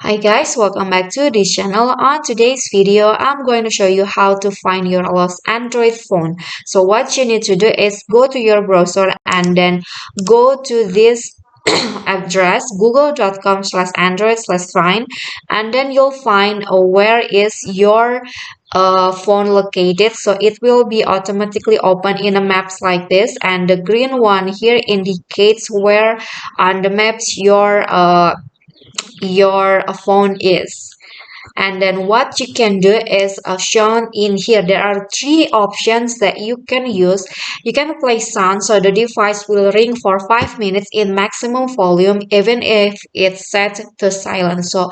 Hi guys, welcome back to this channel. On today's video, I'm going to show you how to find your lost Android phone. So what you need to do is go to your browser and then go to this address google.com/android/find, and then you'll find where is your phone located. So it will be automatically open in a maps like this, and the green one here indicates where on the maps your phone is. And then what you can do is shown in here. There are three options that you can use. You can play sound, so the device will ring for 5 minutes in maximum volume even if it's set to silent. So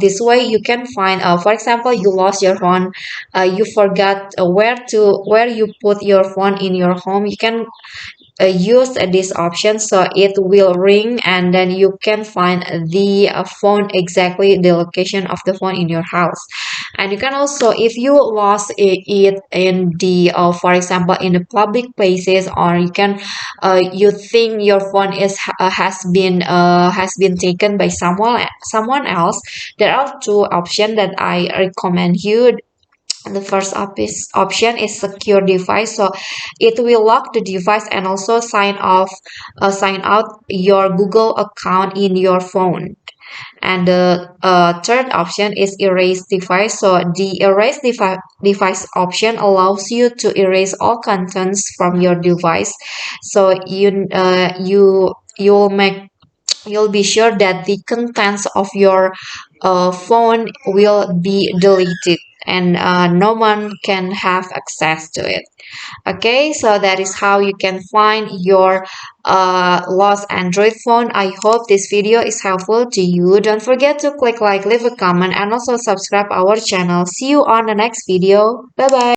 this way you can find, for example, you lost your phone, you forgot where you put your phone in your home. You can use this option, so it will ring and then you can find the phone, exactly the location of the phone in your house. And you can also, if you lost it in the for example in the public places, or you can you think your phone is has been taken by someone else, there are two options that I recommend you. The first option is secure device, so it will lock the device and also sign out your Google account in your phone. And the third option is erase device. So the device option allows you to erase all contents from your device. So you'll be sure that the contents of your phone will be deleted, and no one can have access to it. Okay, so that is how you can find your lost Android phone. I hope this video is helpful to you. Don't forget to click like, leave a comment, and also subscribe our channel. See you on the next video. Bye bye.